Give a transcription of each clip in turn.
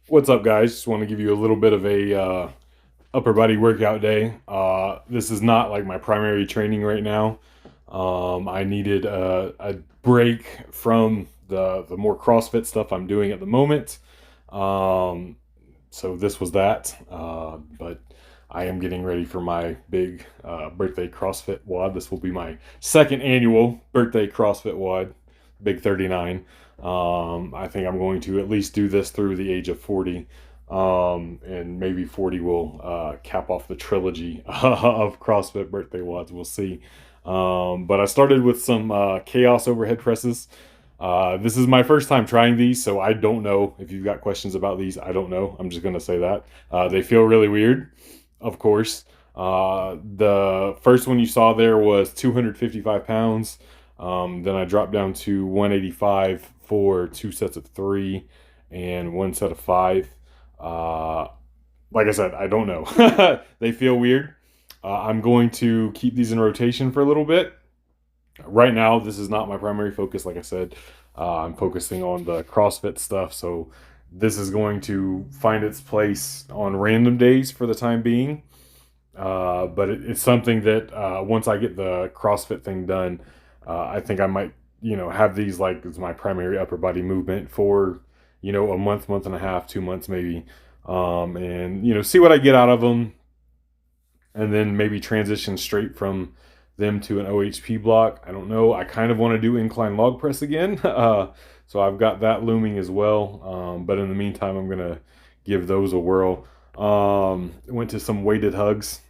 What's up, guys? Just want to give you a little bit of a upper body workout day. This is not like my primary training right now. I needed a break from the more CrossFit stuff I'm doing at the moment. Um, so this was that. But I am getting ready for my big birthday CrossFit WOD. This will be my second annual birthday CrossFit WOD, Big 39. I think I'm going to at least do this through the age of 40. And maybe 40 will cap off the trilogy of CrossFit birthday WODs. We'll see. But I started with some chaos overhead presses. This is my first time trying these, so I don't know if you've got questions about these. I don't know. I'm just going to say that. They feel really weird, of course. The first one you saw there was 255 pounds. Then I dropped down to 185 for two sets of three and one set of five. Uh, like I said, I don't know. They feel weird. I'm going to keep these in rotation for a little bit. Right now, this is not my primary focus. Like I said, I'm focusing on the CrossFit stuff. So this is going to find its place on random days for the time being. But it's something that once I get the CrossFit thing done, I think I might, have these like as my primary upper body movement for, a month, month and a half, 2 months maybe, and see what I get out of them, and then maybe transition straight from them to an OHP block. I don't know. I kind of want to do incline log press again, so I've got that looming as well. But in the meantime, I'm gonna give those a whirl. Went to some weighted hugs.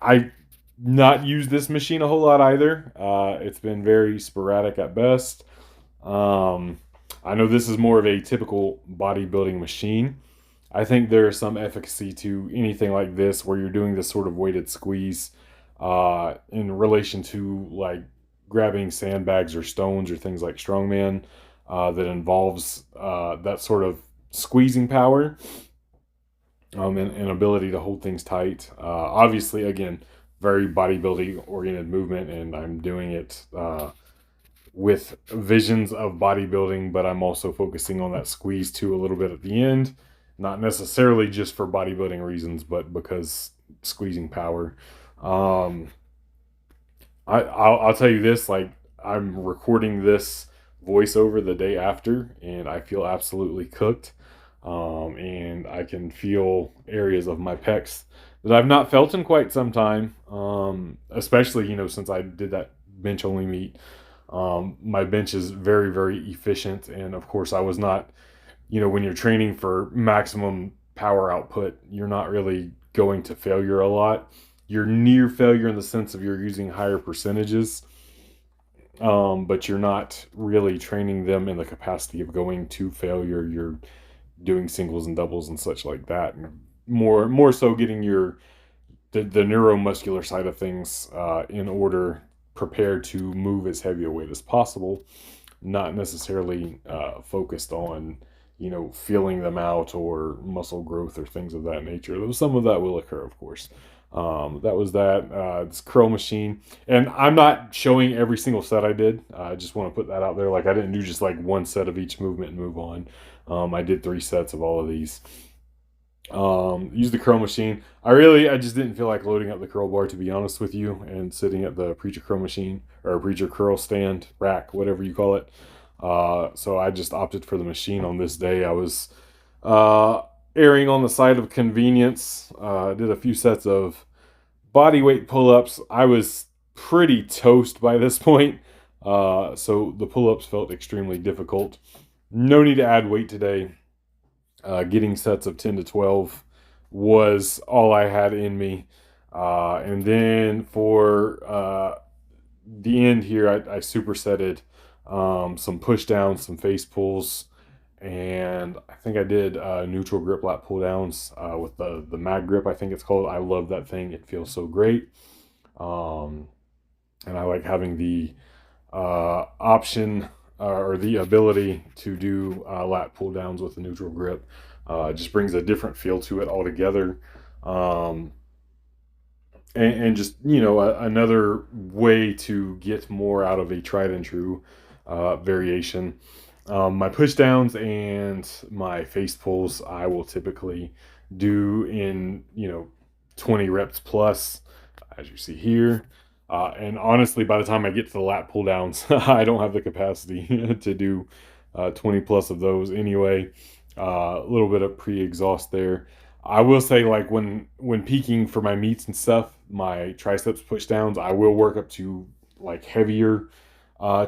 I not used this machine a whole lot either. It's been very sporadic at best. Um, I know this is more of a typical bodybuilding machine. I think there's some efficacy to anything like this where you're doing this sort of weighted squeeze in relation to like grabbing sandbags or stones or things like strongman that involves that sort of squeezing power and ability to hold things tight. Obviously, again, very bodybuilding oriented movement, and I'm doing it with visions of bodybuilding, but I'm also focusing on that squeeze too a little bit at the end. Not necessarily just for bodybuilding reasons, but because squeezing power. Um, I'll tell you this: like I'm recording this voiceover the day after, and I feel absolutely cooked. And I can feel areas of my pecs that I've not felt in quite some time. Especially since I did that bench only meet. My bench is very very efficient, and of course I was not. When you're training for maximum power output, you're not really going to failure a lot. You're near failure in the sense of you're using higher percentages, but you're not really training them in the capacity of going to failure. You're doing singles and doubles and such like that, and more so getting the neuromuscular side of things in order, prepared to move as heavy a weight as possible, not necessarily focused on feeling them out or muscle growth or things of that nature. Though some of that will occur, of course. That was that. It's curl machine, and I'm not showing every single set I did. I just want to put that out there. Like I didn't do just like one set of each movement and move on. I did three sets of all of these. Use the curl machine. I just didn't feel like loading up the curl bar, to be honest with you, and sitting at the preacher curl machine or preacher curl stand rack, whatever you call it. So I just opted for the machine on this day. I was uh, erring on the side of convenience. Did a few sets of body weight pull ups. I was pretty toast by this point, so the pull ups felt extremely difficult. No need to add weight today. Getting sets of 10 to 12 was all I had in me. And then for the end here, I supersetted some push downs, some face pulls, and I think I did neutral grip lat pull downs with the mag grip, I think it's called. I love that thing, it feels so great. Um, and I like having the option or the ability to do lat pull downs with the neutral grip. It just brings a different feel to it altogether. Um, and just another way to get more out of a tried and true variation. My push downs and my face pulls, I will typically do in 20 reps plus, as you see here. And honestly, by the time I get to the lat pull downs, I don't have the capacity to do 20 plus of those anyway. A little bit of pre-exhaust there. I will say, like when peaking for my meets and stuff, my triceps push downs, I will work up to like heavier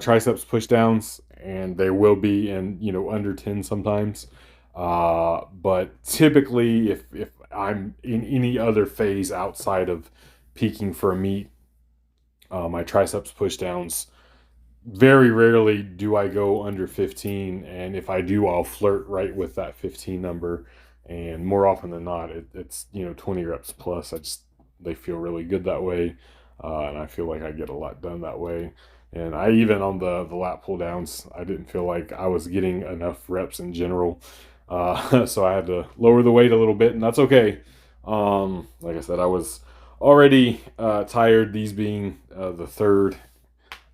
triceps push downs, and they will be in under 10 sometimes. But typically, if I'm in any other phase outside of peaking for a meet, my triceps push downs, very rarely do I go under 15, and if I do, I'll flirt right with that 15 number. And more often than not, it's 20 reps plus. They feel really good that way, and I feel like I get a lot done that way. And I even on the lat pull downs, I didn't feel like I was getting enough reps in general, so I had to lower the weight a little bit, and that's okay. Like I said, I was already tired. These being the third,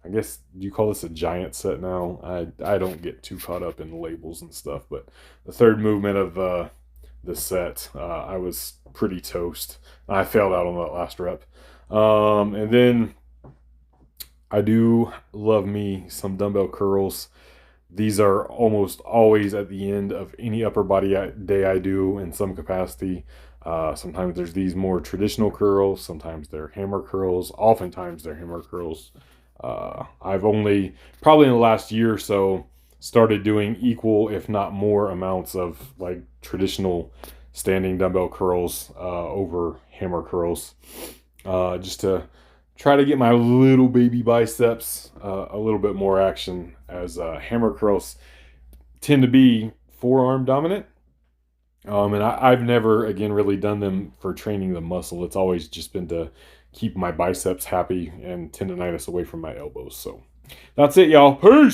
I guess you call this a giant set now. I don't get too caught up in labels and stuff, but the third movement of the set, I was pretty toast. I failed out on that last rep. And then I do love me some dumbbell curls. These are almost always at the end of any upper body day I do in some capacity. Sometimes there's these more traditional curls, sometimes they're hammer curls, oftentimes they're hammer curls. I've only, probably in the last year or so, started doing equal, if not more, amounts of like traditional standing dumbbell curls over hammer curls, just to try to get my little baby biceps a little bit more action, as hammer curls tend to be forearm dominant. And I've never, again, really done them for training the muscle. It's always just been to keep my biceps happy and tendonitis away from my elbows. So that's it, y'all. Peace.